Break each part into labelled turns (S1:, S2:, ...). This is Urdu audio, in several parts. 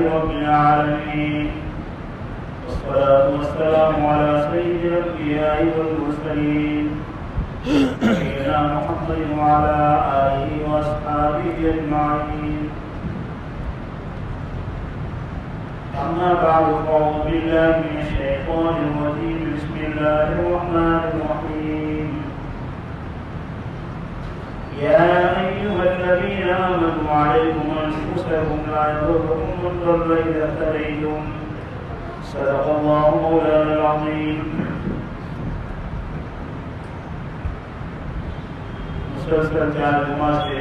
S1: رب العالمين، والصلاة والسلام على سيد الأنبياء والمرسلين سيدنا محمد وعلى آله وأصحابه أجمعين. أما بعد، فأعوذ بالله من الشيطان الرجيم. بسم الله الرحمن الرحيم. يا أيها الذين آمنوا عليكم أنفسكم لا يضركم من ضل إذا اهتديتم. صدق الله مولانا العظيم. مسلسل 4 جمعہ سے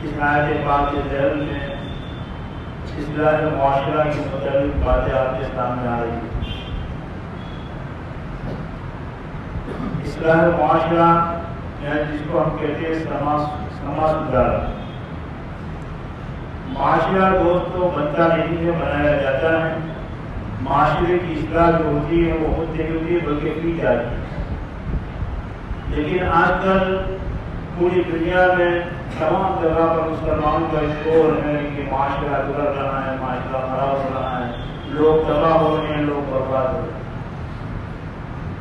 S1: اس آیت پاک کے ذیل میں اصلاح معاشرہ کی متعلق باتیں آپ کے سامنے آ رہی ہیں. اصلاح معاشرہ یعنی جس کو ہم کہتے ہیں سماج سدھار. معاشرہ دوستوں بنتا نہیں ہے، بنایا جاتا ہے. معاشرے کی اصلاح جو ہوتی ہے وہ خود نہیں ہوتی ہے بلکہ کی جاتی ہے. لیکن آج کل پوری دنیا میں تمام جگہ پر مسلمانوں کا شور ہے کہ معاشرہ بگڑ رہا ہے، معاشرہ خراب ہو رہا ہے، لوگ تباہ ہو رہے ہیں، لوگ برباد ہو رہے ہیں.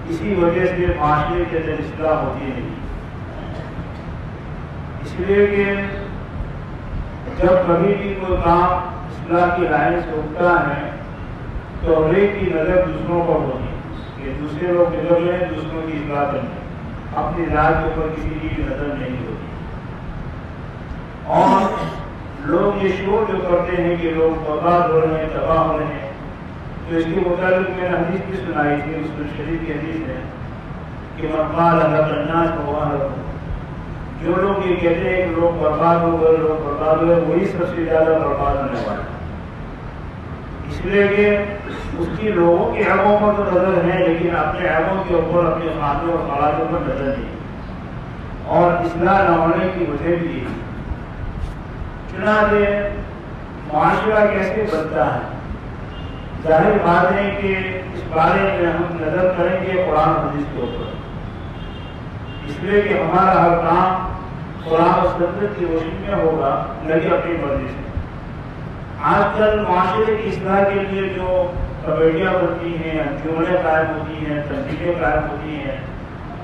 S1: اسی وجہ سے معاشرے کے اندر اصلاح ہوتی نہیں. اس لیے کہ جب کبھی بھی کوئی کام اصلاح کی رائے سے اٹھتا ہے تو ہر ایک کی نظر دوسروں پر ہوتی ہے کہ دوسرے لوگ بگڑ رہے ہیں، دوسروں کی اصلاح کریں. اپنی ذات کے اوپر کسی کی نظر نہیں ہوتی. اور لوگ یہ شور جو کرتے ہیں کہ لوگ برباد ہو رہے ہیں، تباہ ہو رہے ہیں، تو اس کے متعلق میں نے حدیث بھی سنائی تھی. مسلم شریف کی حدیث ہے کہ من قال هلك الناس فهو أهلك. جو لوگ یہ کہتے ہیں کہ لوگ برباد ہو گئے، لوگ برباد ہوئے، وہی سب سے زیادہ برباد ہونے والے. اس لیے کہ اس کی لوگوں کے عیبوں پر تو نظر ہے لیکن اپنے عیبوں کے اوپر، اپنے خامیوں اور خرابیوں پر نظر نہیں. اور اصلاح نہ ہونے کی وجہ بھی ہے. چنانچہ معاشرہ کیسے بنتا ہے؟ ظاہر بات ہے کہ اس بارے میں ہم نظر کریں گے قرآن حدیث کے اوپر. اس لیے کہ ہمارا ہر کام قرآن و سنت کی روشنی میں ہوگا، نہ کہ اپنی مرضی سے. آج کل معاشرے کی اصلاح کے لیے جو کمیٹیاں بنتی ہیں، انجمنیں قائم ہوتی ہیں، تنظیمیں قائم ہوتی ہیں،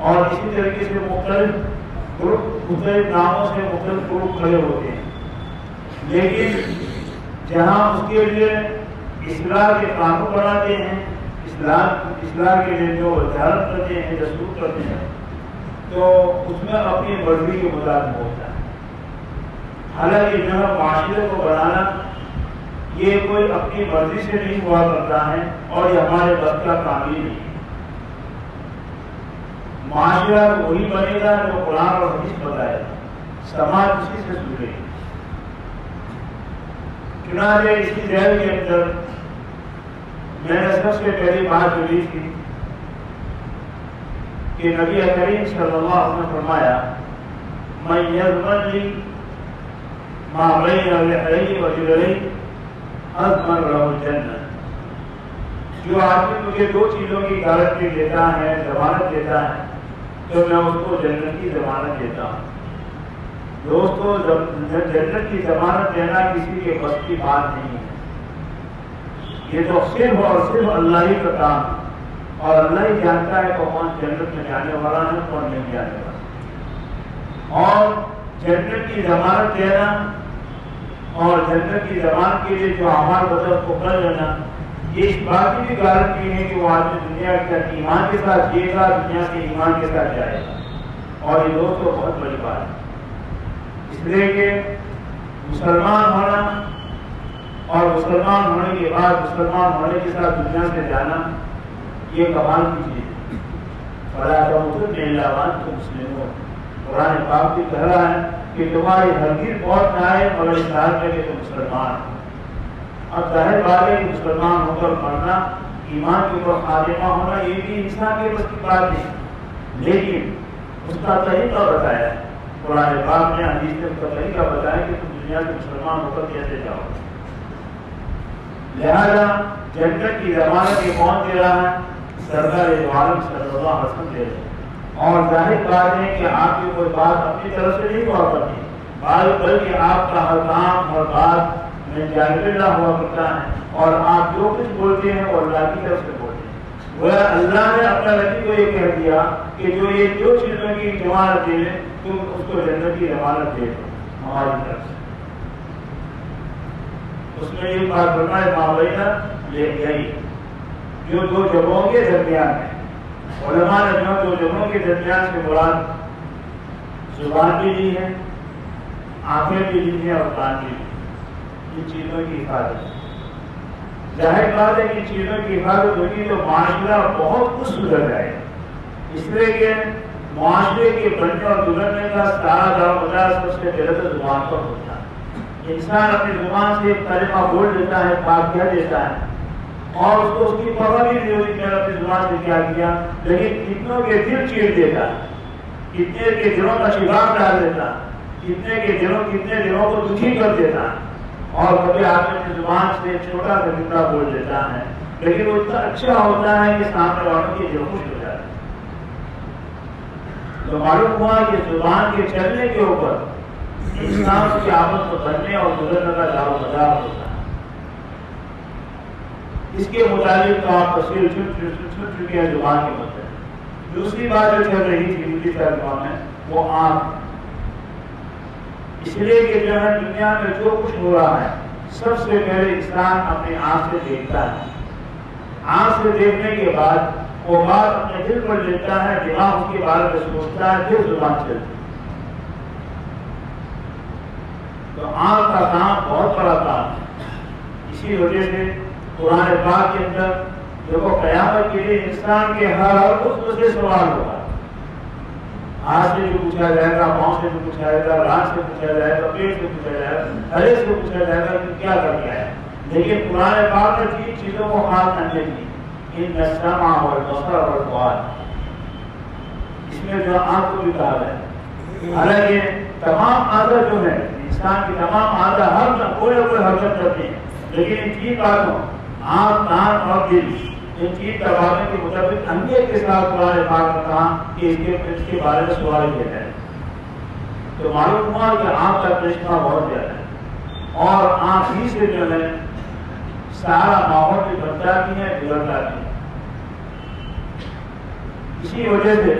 S1: اور اسی طریقے سے مختلف ناموں سے مختلف گروپ کھڑے ہوتے ہیں. لیکن جہاں اس کے لیے اصلاح کے قانون بناتے ہیں، اصلاح کے لیے جو وزارت کرتے ہیں، دستور کرتے ہیں، تو اس میں اپنی مرضی کے مطابق ہوتا ہے. حالانکہ جو ہے معاشرے کو بنانا یہ کوئی اپنی مرضی سے نہیں ہوا کرتا ہے اور یہ ہمارے بس کا کام ہی نہیں. معاشرہ وہی بنے گا جو قرآن اور حدیث بتائے گا، سماج اسی سے جڑے گا. چنانچہ اسی ذیل کے اندر میں نے سب سے پہلی بات جو لی تھی کہ نبی کریم صلی اللہ علیہ وسلم نے فرمایا من یضمن لی ما بین لحیہ وجلدیہ اضمن لہ الجنہ. جو آدمی مجھے 2 چیزوں کی گارنٹی دیتا ہے، ضمانت دیتا ہے، تو میں اس کو جنت کی ضمانت دیتا ہوں. دوستو جنت کی ضمانت دینا کسی کے بس کی بات نہیں ہے. یہ تو صرف اور صرف اللہ ہی کا کام ہے اور اللہ ہی جانتا ہے کہ کون جنت میں جانے والا ہے، کون نہیں جانے والا. اور جنت کی ضمانت دینا اور جنت کی ضمانت کے لیے جو اعمال بدل کو کر لینا، یہ اس بات کی بھی گارنٹی ہے کہ وہ آدمی دنیا کے ایمان کے ساتھ جیے گا، دنیا کے ایمان کے ساتھ جائے گا. اور یہ دوستو بہت بڑی بات ہے. اس لیے کہ مسلمان ہونا اور مسلمان ہونے کے بعد مسلمان ہونے کے ساتھ دنیا سے جانا یہ کمال کی چیز ہے. فَلَا تَمُوتُنَّ إِلَّا وَأَنْتُمْ مُسْلِمُونَ. قرآن پاک بھی کہہ رہا ہے کہ تمہاری ہرگز موت نہ آئے مگر اس حال میں کہ تم مسلمان. اب ظاہر بات ہے کہ مسلمان ہو کر مرنا، ایمان کے اوپر خاتمہ ہونا، یہ بھی انسان کے بس کی بات نہیں، لیکن اس کا طریقہ بتایا ہے قرآن پاک نے، حدیث نے اس کا طریقہ بتایا کہ تم دنیا کے مسلمان ہو کر کیسے جاؤ. لہذا جنت کی ضمانت یہ کون دے رہا ہے؟ سرکار دو عالم صلی اللہ علیہ وسلم دے رہے ہیں. اور ظاہر بات ہے کہ آپ کی کوئی بات اپنی طرف سے نہیں ہوا کرتی، بلکہ آپ کا ہر کام ہر بات میں جانب اللہ ہوا کرتا ہے، اور آپ جو کچھ بولتے ہیں وہ اللہ کی طرف سے بولتے ہیں۔ وہ اللہ نے اپنا نبی کو یہ کہہ دیا کہ جو چیزوں کی ضمانت دے لیں تم اس کو جنت کی ضمانت دے دو ہماری طرف سے۔ اس میں یہ بات فرمائے مابینا لے گئی، جو دو جگہوں کے درمیان ہے۔ علماء نے جو دو جگہوں کے درمیان سے مراد زبان بھی لی ہے، آنکھیں بھی لی ہیں اور کان بھی لی، ان چیزوں کی حفاظت۔ ظاہر بات ہے کہ ان چیزوں کی حفاظت ہوگی تو معاشرہ بہت کچھ سدھر جائے گا۔ اس لیے کہ معاشرے کے بننے اور گزرنے کا سارا دار مدار سب سے پہلے تو زبان پر ہوتا ہے۔ انسان اپنی زبان سے ایک کلمہ بول دیتا ہے، بات کہہ دیتا ہے، اور اس کو اس کی پرواہ بھی نہیں ہوتی میں نے اپنی زبان سے کیا کیا، لیکن کتنوں کے دل چیر دیتا ہے، کتنے کے دلوں کا شگاف ڈال دیتا ہے، کتنے دلوں کو دکھی کر دیتا ہے۔ اور کبھی آدمی اپنی زبان سے ایک چھوٹا سا جملہ بول دیتا ہے، لیکن وہ اتنا اچھا ہوتا ہے کہ سامنے والوں کی دل خوش ہو جاتا ہے۔ تو معلوم ہوا کہ زبان کے چلنے کے اوپر انسان کی آمد کو بننے اور گزرنے کا دار و مدار ہوتا ہے۔ اس کے مطابق تو آپ تصویر چھوٹ چکے ہیں زبان کے مطلب۔ دوسری بات جو چل رہی تھی دوسری ترجمہ میں وہ آنکھ، اس لیے کہ جو ہے دنیا میں جو کچھ ہو رہا ہے سب سے پہلے انسان اپنی آنکھ سے دیکھتا ہے، آنکھ سے دیکھنے کے بعد وہ بات اپنے دل پر لیتا ہے، دماغ اس کے بارے میں سوچتا ہے، پھر زبان چلتی ہے۔ تو آنکھ کا کام بہت بڑا کام ہے۔ اسی وجہ سے قرآن پاک کے اندر دیکھو قیامت کے لیے انسان کے ہر عضو سے سوال ہوگا، ہاتھ سے جو پوچھا جائے گا، پاؤں سے جو پوچھا جائے گا، ران سے پوچھا جائے گا، پیٹ سے پوچھا جائے گا، ہرے سے پوچھا جائے گا کہ کیا کر کے آیا۔ لیکن قرآن پاک نے تین چیزوں کو خاص کرنے کی، ان السمع والبصر والفؤاد، اس میں جو آنکھ کو بھی کہا ہے۔ حالانکہ تمام اعضاء جو ہے انسان کی تمام اعضاء ہر کوئی حرکت کرتے ہیں، لیکن ان تین باتوں آنکھ، کان اور دل، ان تین باتوں کے مطابق اہمیت کے ساتھ قرآن پاک نے کہا کہ اس کے بارے میں سوال کیا جائے۔ تو معلوم ہوا کہ آنکھ کا کرشمہ بہت زیادہ ہے، اور آنکھ ہی سے جو ہے سارا ماحول بھی بنتا بھی ہے، بگڑتا بھی ہے۔ اسی وجہ سے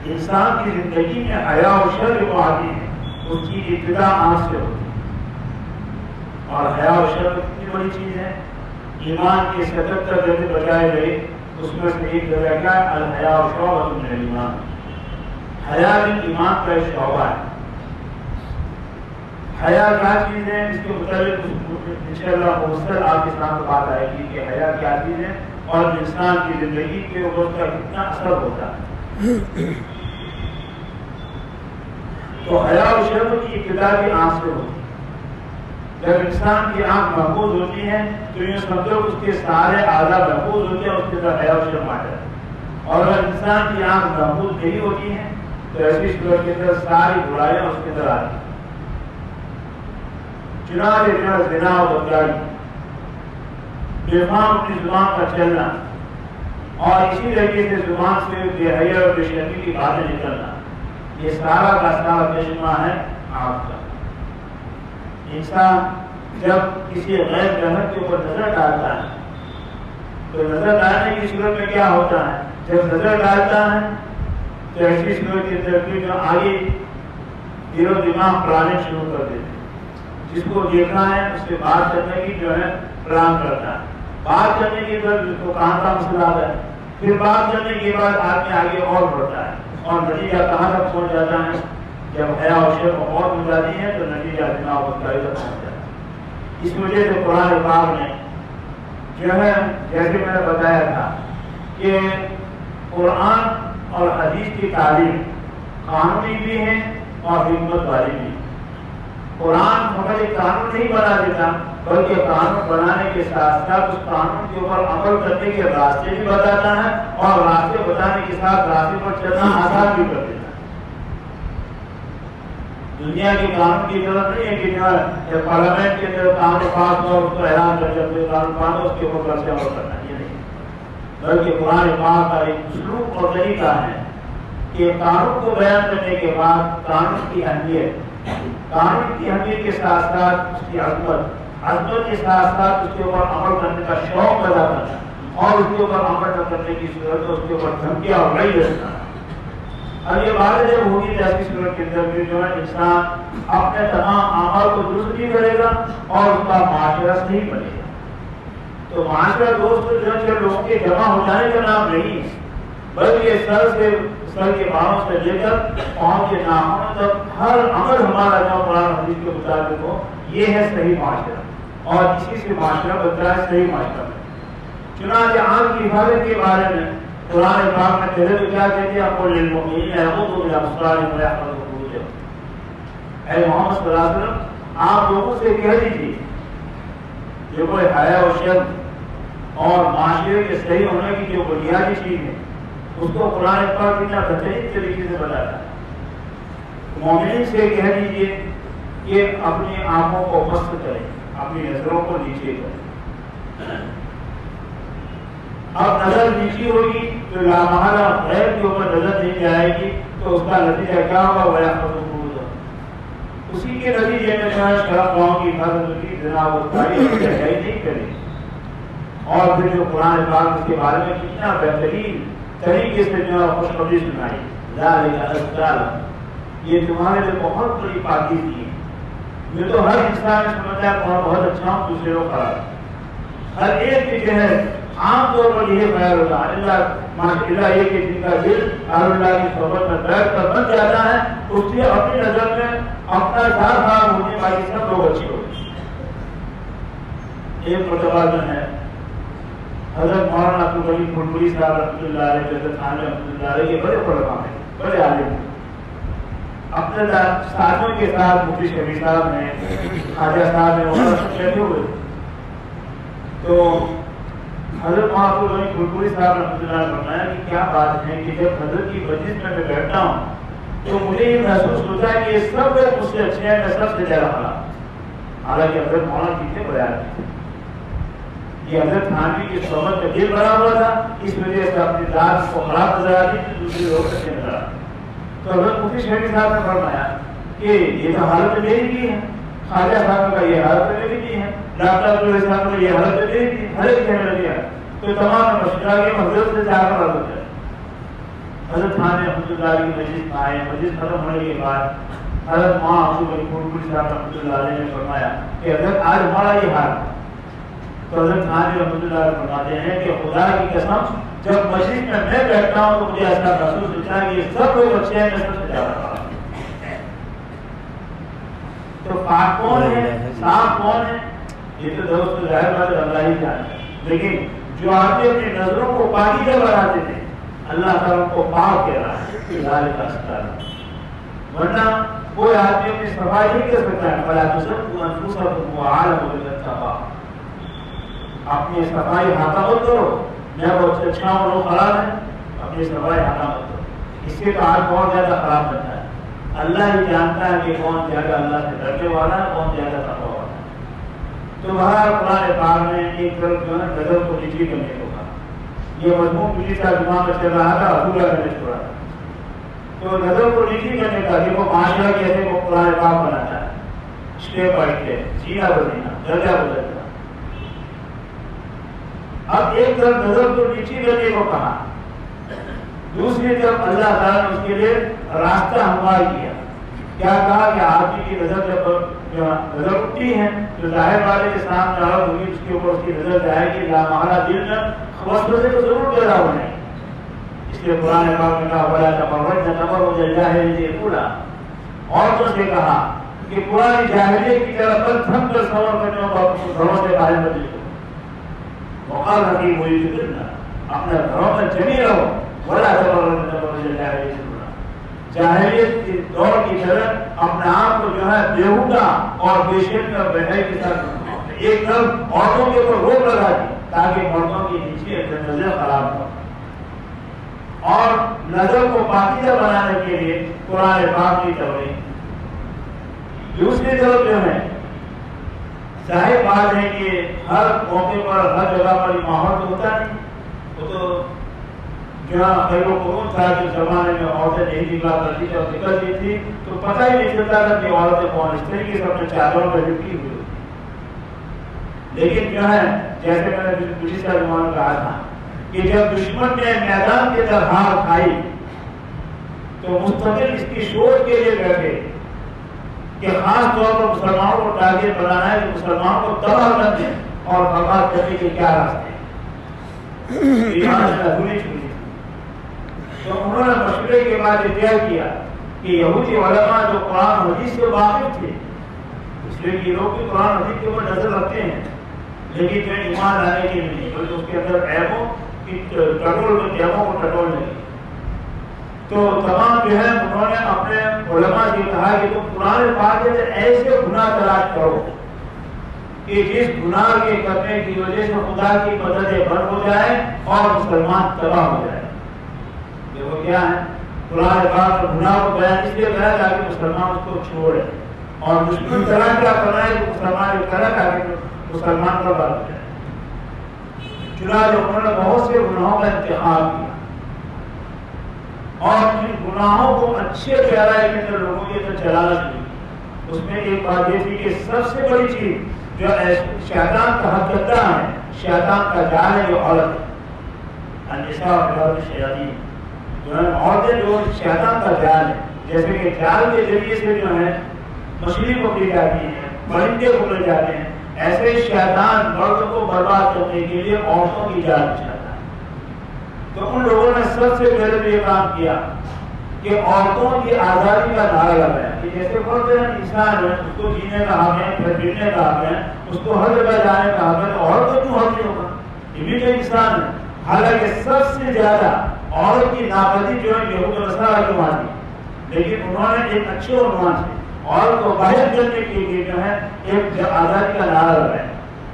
S1: انسان کی زندگی میں حیا و شرم جو آتی ہے اس کی ابتدا آنکھ سے ہوتی ہے، اور حیا و شرم کتنی بڑی چیز ہے۔ ایمان کے 77 جگہ بتائے گئے، اس میں سے ایک جگہ کیا الحیا شعبۃ من الایمان، حیا بھی ایمان کا ایک شعبہ ہے۔ حیا کیا چیز ہے اس کے متعلق انشاءاللہ مفصل آپ کے سامنے بات آئے گی کہ حیا کیا چیز ہے اور انسان کی زندگی کے اوپر اس کا کتنا اثر ہوتا ہے۔ تو حیا و شرم کی ابتدا بھی آنکھ سے ہوتی ہے۔ جب انسان کی آنکھ محفوظ ہوتی ہے تو یہ سمجھو اس کے سارے اعضاء محفوظ ہوتے ہیں، اس کے اندر حیا و شرم آ جاتا ہے۔ اور اگر انسان کی آنکھ محفوظ نہیں ہوتی ہے تو ایسی صورت کے اندر ساری برائیاں اس کے اندر آتی ہیں۔ چنانچہ زنا و بدکاری، بےفام اپنی زبان کا چلنا، اور اسی طریقے سے زبان سے بے حیا اور بے شرمی کی باتیں نکلنا، یہ سارا کا سارا چشمہ ہے آنکھ کا۔ انسان جب کسی غیر جہت کے اوپر نظر ڈالتا ہے تو نظر ڈالنے کی صورت میں کیا ہوتا ہے، جب نظر ڈالتا ہے تو ایسی صورت کی ترقی جو آگے دل و دماغ پرانے شروع کر دیتے ہیں۔ جس کو دیکھنا ہے اس سے بات کرنے کی جو ہے پلان کرتا ہے، بات کرنے کے بعد جس کو کہاں کا مسئلہ آتا ہے، پھر بات کرنے کے بعد آدمی آگے اور بڑھتا ہے، اور نتیجہ کہاں تک پہنچ جاتا ہے، جب حیا و شرم اور ہو جاتی ہے تو نتیجہ زنا و بدکاری تک پہنچ جاتا ہے۔ اس وجہ سے قرآن پاک نے جو ہے جیسے میں نے بتایا تھا کہ قرآن اور حدیث کی تعلیم قانونی بھی ہے اور حکمت والی بھی ہے۔ قرآن فقط ایک قانون نہیں بنا دیتا بلکہ قانون بنانے کے ساتھ ساتھ اس قانون کے اوپر عمل کرنے کے راستے بھی بتاتا ہے، اور راستے بتانے کے ساتھ راستے پر چلنا آسان بھی کر دیتا ہے۔ دنیا کے قانون کی ضرورت نہیں ہے کہ جو پارلیمنٹ کے اندر قانون پاس ہو اس کو اعلان کر جب قانون پاس ہو اس کے اوپر عمل کرنا، یہ نہیں، بلکہ قرآن پاک کا ایک اسلوب اور طریقہ ہے کہ قانون کو بیان کرنے کے بعد قانون کی اہمیت کے ساتھ ساتھ اس کی عظمت کے ساتھ ساتھ اس کے اوپر عمل کرنے کا شوق پیدا کرنا اور اس کے اوپر عمل نہ کرنے کی صورت اس کے اوپر دھمکیاں اور رئی رکھنا. اب یہ بات جب ہوگی ایسی صورت کے اندر جو ہے انسان اپنے تمام اعمال کو درست بھی کرے گا اور اس کا معاشرہ صحیح بنے گا. تو معاشرہ دوست جو ہے لوگوں کے جمع ہو جانے کا نام نہیں ہے، بلکہ سر کے بالوں سے لے کر پاؤں کے ناخنوں تک ہر عمل ہمارا جو قرآن حدیث کے مطابق ہو، یہ ہے صحیح معاشرہ، اور اسی سے معاشرہ بنتا ہے صحیح معاشرہ. چنانچہ آنکھ کی حفاظت کے بارے میں قرآن پاک میں پہلے تو کیا کہتے ہیں قل للمؤمنین یغضوا من ابصارهم ويحفظوا فروجهم. اے محمد صلی اللہ علیہ وسلم آپ لوگوں سے کہہ دیجیے جو کوئی حیا و شرم اور معاشرے کے صحیح ہونے کی جو بنیادی چیز ہے اس کو قرآن پاک اتنا بہترین طریقے سے بتاتا ہے. مومنین سے کہہ دیجیے کہ اپنی آنکھوں کو مست کریں، اپنی نظروں کو نیچے کریں. اب نظر نیچی ہوگی تو لامحالہ غیر کے اوپر نظر نہیں جائے گی، تو اس کا نتیجہ کیا ہوگا؟ وَيَحْفَظُ فُرُوجَهُ. اسی کے نتیجے میں شرم گاؤں کی حفاظت کی جناب نہیں کرے. اور پھر جو قرآن پاک اس کے بارے میں کتنا بہترین طریقے سے جو ہے خوشخبری سنائی، ذَلِكَ أَزْكَىٰ، یہ تمہارے لیے بہت بڑی پاکیزگی ہے. یہ تو ہر انسان سمجھتا ہے میں بہت اچھا ہوں، دوسرے کو خراب. ہر ایک کی جو ہے عام طور پر یہ خیال ہوتا ہے اللہ یہ کہ جن کا دل اللہ کی صحبت میں بیٹھ کر بن جاتا ہے، اس لیے اپنی نظر میں اپنا ساتھ خراب ہونے والی سب لوگ اچھے ہوتے ہیں. ایک مرتبہ جو ہے حضرت مولانا عبدالغنی پھلپوری صاحب رحمۃ اللہ علیہ، حضرت خانہ رحمۃ اللہ علیہ کے بڑے علماء ہیں، بڑے عالم ہیں. اپنے ساتھیوں کے ساتھ مفتی شفیع صاحب نے، خواجہ صاحب نے، وہ سب بیٹھے ہوئے. تو حضرت مولانا عبدالغنی پھلپوری صاحب رحمۃ اللہ علیہ نے فرمایا کہ کیا بات ہے کہ جب حضرت کی مجلس میں بیٹھتا ہوں تو مجھے یہ محسوس ہوتا ہے کہ یہ سب لوگ مجھ سے اچھے ہیں، میں سب سے زیادہ خراب. حالانکہ حضرت مولانا کتنے بیان تھے، یہ حضرت تھانوی کی صحبت میں دل بنا ہوا تھا، اس وجہ سے اپنی ذات کو خراب نظر آتی تھی، دوسرے لوگ اچھے نظر آتے. تو حضرت مفتی شفیع صاحب نے فرمایا کہ یہ تو حالت میری کی ہے، خواجہ صاحب کا یہ حالت میری کی ہے، ڈاکٹر عبداللہ صاحب کا یہ حالت میری کی، ہر ایک کہنے لگے. تو تمام نے مشورہ کیا حضرت سے جا کر عرض کیا. حضرت خان رحمۃ اللہ علیہ کی مجلس میں آئے. مجلس ختم ہونے کے بعد حضرت مولانا عبدالغنی پھلپوری صاحب رحمۃ اللہ علیہ نے فرمایا کہ حضرت آج ہمارا یہ حال ہے. تو حضرت خان رحمۃ اللہ علیہ فرماتے ہیں کہ خدا کی قسم جب مجلس میں بیٹھتا ہوں تو مجھے ایسا محسوس ہوتا ہے کہ یہ سب لوگ اچھے ہیں، میں سب سے زیادہ خراب. تو پاک کون ہے، صاف کون ہے، یہ تو دوست ظاہر بات اللہ ہی جانتا ہے. لیکن جو آدمی اپنی نظروں کو پاکیزہ بناتے تھے، اللہ تعالیٰ کو پاک کہہ رہا ہے، ذالک ازکی. ورنہ کوئی آدمی اپنی صفائی نہیں کر سکتا ہے. فلا تزکوا انفسکم هو اعلم بالاتقوا. اپنی صفائی ہاتھا مت کرو، میں بہت اچھا ہوں لوگ خراب ہیں، اپنی صفائی ہاتھا مت کرو. اس سے تو آج بہت زیادہ خراب بنتا ہے. اللہ ہی جانتا ہے کہ کون زیادہ اللہ سے ڈرنے والا ہے، کون زیادہ تقویٰ والا ہے. تو وہاں قرآن پاک میں ایک طرف جو ہے نظر کو نیچی کرنے کو کہا. یہ مضمون پچھلی سال جمعہ میں چل رہا تھا، ادھورا کرنے چھوڑا تھا. تو نظر کو نیچی کرنے کا دیکھو معاشرہ کیسے وہ قرآن پاک بناتا ہے، اسٹیپ بائی اسٹیپ، جینا بدلنا، درجہ بدلنا. اب ایک طرف نظر کو نیچی کرنے کو کہا، دوسری طرف اللہ تعالیٰ نے اس کے لیے راستہ ہموار کیا. کیا کہا کہ آدمی کی نظر جب نظر اٹھتی ہے تو ظاہر والے کے سامنے عرض ہوگی، اس کے اوپر اس کی نظر جائے گی، لامحالہ دل میں وسوسے تو ضرور پیدا ہونے. اس لیے قرآن پاک میں کہا وَلَا تَبَرَّجْنَ تَبَرُّجَ الْجَاهِلِيَّةِ الْأُولَىٰ. عورتوں سے کہا کہ پرانی جاہلیت کی طرح بل تھم کر سور کرنے کو گھروں سے باہر مت نکلو. وَقَالَ حَكِيمٌ يُجِبْنَا، اپنے گھروں میں جمی رہو. وَلَا تَبَرَّجْنَ تَبَرُّجَ الْجَاهِلِيَّةِ الْأُولَىٰ. جاہلیت کی دور کی طرح اپنے آپ کو جو ہے بیہودہ اور بے شرم اور بے حیا کے ساتھ ایک طرف عورتوں کے اوپر روک لگا دی تاکہ مردوں کی نیچی نظر خراب ہو. اور نظر کو پاکیزہ بنانے کے لیے قرآن پاک کی توجہ. دوسری طرف جو ہے ظاہر بات ہے کہ ہر موقع پر ہر جگہ پر یہ ماحول تو ہوتا نہیں. وہ تو جہاں خیر القرون تھا جس زمانے میں عورتیں نہیں نکلا کرتی تھی اور نکلتی تھی تو پتہ ہی نہیں چلتا تھا کہ عورتیں کون، اس طریقے سے اپنے چادروں پر لپٹی ہوئی. لیکن جو ہے جیسے میں نے گزشتہ زمانے کہا تھا کہ جب دشمن نے میدان کے اندر ہار کھائی تو مستقل اس کی سوچ کے لیے بیٹھے کہ خاص طور پر مسلمانوں کو ٹارگیٹ بنانا ہے کہ مسلمانوں کو تباہ کر دیں اور برباد کرنے کے کیا راستے ہیں. ایمان سے ادھوری چھوڑی تو انہوں نے مشورے کے بعد یہ طے کیا کہ یہودی علماء جو قرآن حدیث سے واقف تھے، اس لیے کہ لوگ بھی قرآن حدیث کے اوپر نظر رکھتے ہیں لیکن جو ایمان لانے کے نہیں بلکہ اس کے اندر عیبوں کی ٹٹول میں عیبوں کو ٹٹول نہیں. تو تمام جو ہے انہوں نے اپنے علماء سے کہا کہ تم قرآن پاک سے ایسے گناہ تلاش کرو کہ جس گناہ کے کرنے کی وجہ سے خدا کی مدد بند ہو جائے اور مسلمان تباہ ہو جائے. دیکھو کیا ہے قرآن پاک میں گناہ کو بیان اس لیے کہا تاکہ مسلمان اس کو چھوڑے اور دشمن طرح کیا کرنا ہے کہ مسلمان ایک طرح تاکہ مسلمان کا بات ہو جائے. چنانچہ انہوں نے بہت سے گناہوں کا انتخاب کیا اور ان گناہوں کو اچھے پیرائے کے اندر لوگوں کے اندر چلانا چاہیے. اس میں ایک بات یہ تھی کہ سب سے بڑی چیز جو شیطان کا حق کرتا ہے، شیطان کا جال ہے جو عورت ہے، النساء اور شیاطین جو ہے عورتیں جو شیطان کا جال ہے. جیسے کہ جال کے ذریعے سے جو ہے مچھلی پکڑی جاتی ہے، پرندے پکڑے جاتے ہیں، ایسے شیطان مرد کو برباد کرنے کے لیے عورتوں کی جال بچھاتا ہے. تو ان لوگوں نے سب سے پہلے یہ کام کیا کہ عورتوں کی آزادی کا نعرہ لگایا کہ جیسے فرد انسان ہے، اس کو جینے کا حق ہے، پھر پھرنے کا حق ہے، اس کو ہر جگہ جانے کا حق ہے، تو عورت کو کیوں حق نہیں ہوگا؟ یہ بھی تو انسان ہے. حالانکہ سب سے زیادہ عورت کی ناپسندی جو ہے یہود و نصارہ کی مانی، لیکن انہوں نے ایک اچھے عنوان سے عورت کو باہر کرنے کے لیے جو ہے ایک آزادی کا نعرہ لگایا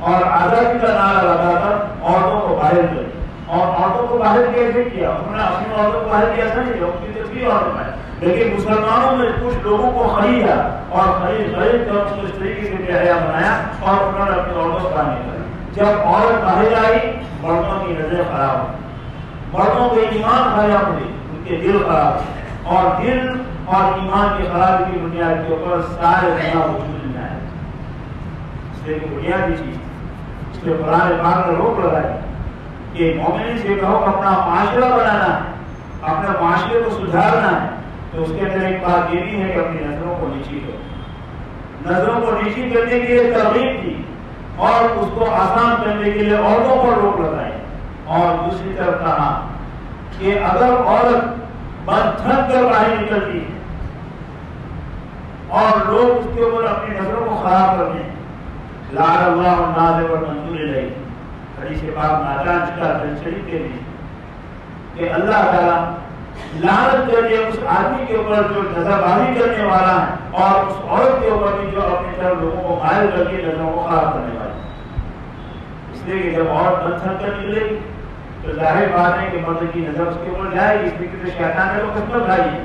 S1: اور آزادی کا نعرہ لگا کر عورتوں کو باہر کر. اور عورتوں کو باہر کیسے کیا؟ انہوں نے اپنی عورتوں کو باہر کیا ایسا نہیں کیا، ان کی تصویر اور بنائی، لیکن مسلمانوں نے کچھ لوگوں کو خریدا اور خرید کر اس کو اس طریقے سے بے-حیا بنایا اور انہوں نے اپنی عورتوں کو باہر نکالا. جب عورت باہر آئی مردوں کی نظریں خراب ہوئی، مردوں کے ایمان خراب ہوئی، ان کے دل خراب ہوئے اور دل اور ایمان کی خرابی کی بنیاد کے اوپر سارے گناہ وجود میں آئے. اس لیے بنیادی چیز اس لیے قرآن پاک نے روک لگائی کہ مومنین سے کہو اپنا معاشرہ بنانا ہے، اپنے معاشرے کو سدھارنا ہے. تو اس کے اندر ایک بات یہ بھی ہے کہ اپنی نظروں کو نیچی کرو، نظروں کو نیچی کرنے کے لیے ترغیب دی اور اس کو آسان کرنے کے لیے عورتوں پر روک لگائی. اور دوسری طرف کہا کہ اگر عورت بند تھک کر باہر نکلتی ہے اور لوگ اس کے اوپر اپنی نظروں کو خراب کرتے ہیں، لعن اللہ الناظر والمنظور الیہ، حدیث پاک ناچان کا شریف کے لیے کہ اللہ تعالیٰ لعنت کر دے اس آدمی کے اوپر جو نظر بازی کرنے والا ہے اور اس عورت کے اوپر بھی جو اپنی طرف لوگوں کو مائل کر کے نظروں کو خراب کرنے والی. اس لیے کہ جب عورت بند تھک کر نکلے گی تو ظاہر بات ہے کہ مرد کی نظر اس کے اوپر جائے گی. اس لیے کہ شیطان نے وہ قسمت کھائی ہے.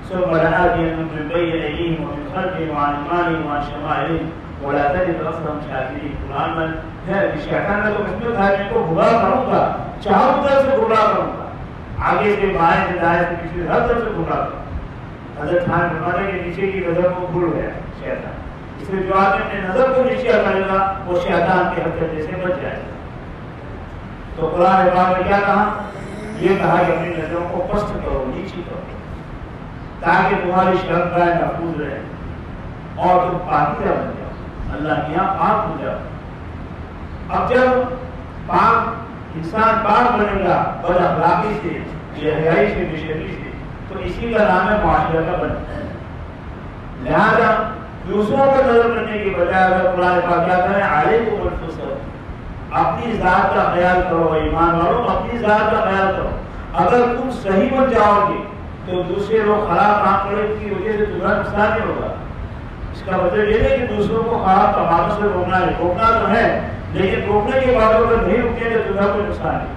S1: سب بڑھنا دیا من بین ایدیہم ومن خلفہم وعن ایمانہم وعن شمائلہم ولا تجد اکثرہم شاکرین. قرآن میں ہے کہ شیطان نے تو قسمت کھائی، میں کو گمراہ کروں گا، چاروں طرف سے گمراہ کروں گا، آگے سے بائیں سے دائیں سے پیچھے ہر طرف سے گمراہ کروں گا. حضرت خان فرماتے کے نیچے کی نظر کو بھول گیا شیطان. اس لیے جو آدمی اپنے نظر کو نیچے کرے گا وہ شیطان کے حرکت سے بچ جائے گا. تو قرآن پاک نے کیا کہا؟ یہ کہا کہ اپنی نظروں کو پست کرو، نیچی کرو، تاکہ تمہاری شرمگاہ محفوظ رہے اور تم پاکیزہ بن جاؤ، اللہ کے یہاں پاک ہو جاؤ. اب جب پاک انسان پاک بنے گا بد اخلاقی سے، بے حیائی سے، بے شرمی سے، تو اسی کا نام ہے معاشرہ کا بننا. لہذا دوسروں پر نظر کرنے کی بجائے اگر قرآن پاک کیا کریں، علیکم بالفسق، اپنی ذات کا خیال کرو. ایمان والوں اپنی ذات کا خیال کرو. اگر تم صحیح بن جاؤ گے تو دوسرے لوگ خراب کام کرنے کی وجہ سے تمہارا نقصان نہیں ہوگا. اس کا مطلب یہ ہے کہ دوسروں کو خراب کاموں سے روکنا ہے، روکنا تو ہے لیکن روکنے کے بعد اگر نہیں رکیں تو تمہارا کوئی نقصان نہیں.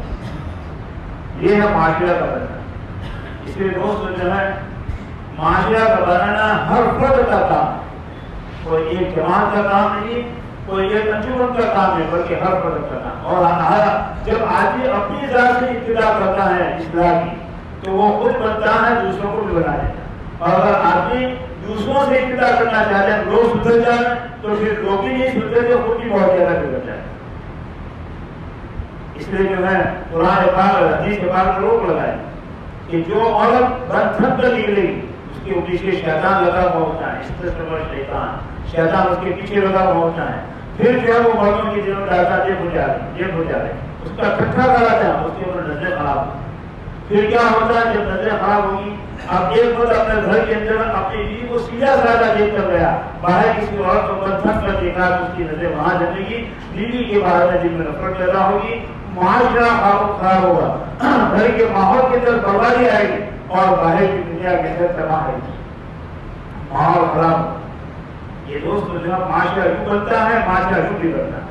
S1: یہ ہے معاشرہ کا بننا. اس لیے دوست جو ہے معاشرہ کا بنانا ہر فرد کا کام ہے، کوئی ایک جماعت کا کام نہیں، کوئی ایک انجمن کا کام ہے بلکہ ہر فرد کا کام. اور جب آدمی اپنی ذات سے ابتدا کرتا ہے اصلاح کی تو وہ خود بنتا ہے، دوسروں کو بھی بنا دیتا ہے. اور اگر آدمی دوسروں سے ابتدا کرنا چاہتے ہیں لوگ سدھر جائیں تو پھر لوگ بھی نہیں سدھرتے، خود بھی بہت زیادہ بگڑ جائے. اس لیے جو ہے قرآن پاک اور حدیث پاک پر روک لگائے کہ جو عورت بندھن کر نکلے اس کے پیچھے شیطان لگا ہوا ہوتا ہے، شیطان اس کے پیچھے لگا ہوا ہوتا ہے. پھر جو ہے وہ مردوں کی جنوں ڈالتا جیب ہو جائے اس کا کٹھا کراتا ہے، اس کے اوپر نظریں خراب ہوتی. پھر کیا ہوتا ہے جب نظریں خراب ہوگی، اب ایک مرد اپنے گھر کے اندر اپنی بیوی کو سیدھا سادہ دیکھ کر گیا، باہر کسی عورت کو بندھن کر دیکھا تو اس کی نظریں وہاں جمے گی، بیوی کے بارے میں دل میں نفرت پیدا ہوگی، معاشرہ خراب ہوگا، گھر کے ماحول کے اندر بربادی آئے گی اور باہر کی دنیا کے اندر تباہ آئے گی، ماحول خراب. یہ دوست جو ہے معاشرہ یوں بنتا ہے، معاشرہ یوں بھی بنتا ہے.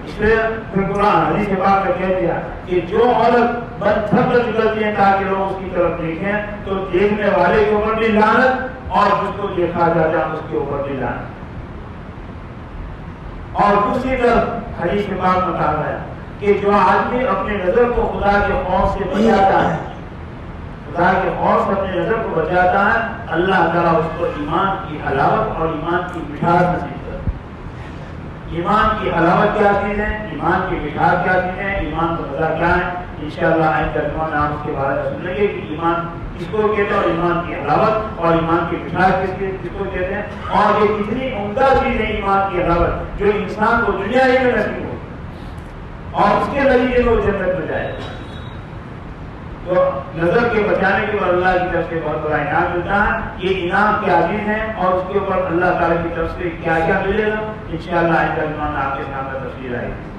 S1: اس لیے پھر قرآن حدیث پاک نے کہہ دیا کہ جو عورت بندھن کر نکلتی ہے تاکہ لوگ اس کی طرف دیکھیں تو دیکھنے والے کے اوپر بھی لعنت اور جس کو دیکھا جاتا ہے اس کے اوپر بھی لعنت. اور دوسری طرف حدیث پاک میں کہا ہے کہ جو آدمی اپنے نظر کو خدا کے خوف سے بچاتا ہے، خدا کے خوف سے اپنے نظر کو بچاتا ہے، اللہ تعالیٰ اس کو ایمان کی حلاوت اور ایمان کی مٹھاس نصیب کرتا ہے. ایمان کی حلاوت کیا چیز ہے، ایمان کی مٹھاس کیا چیز ہے، ایمان کا مزہ کیا ہے، انشاءاللہ آئندہ ترجمہ میں آپ اس کے بارے میں سن لیں گے کہ ایمان کس کو کہتے ہیں اور ایمان کی حلاوت اور ایمان کی مٹھاس کس کو کہتے ہیں، اور یہ کتنی عمدہ چیز ہے ایمان کی حلاوت جو انسان کو دنیا ہی میں نصیب ہو اور اس کے نتیجے میں وہ جنت میں جائے. تو نظر کے بچانے کے بعد اللہ کی طرف سے بہت بڑا انعام ملتا ہے. یہ انعام کیا چیز ہے اور اس کے اوپر اللہ تعالیٰ کی طرف سے کیا کیا ملے گا، انشاءاللہ آئندہ آپ کے سامنے تفصیل آئے گی.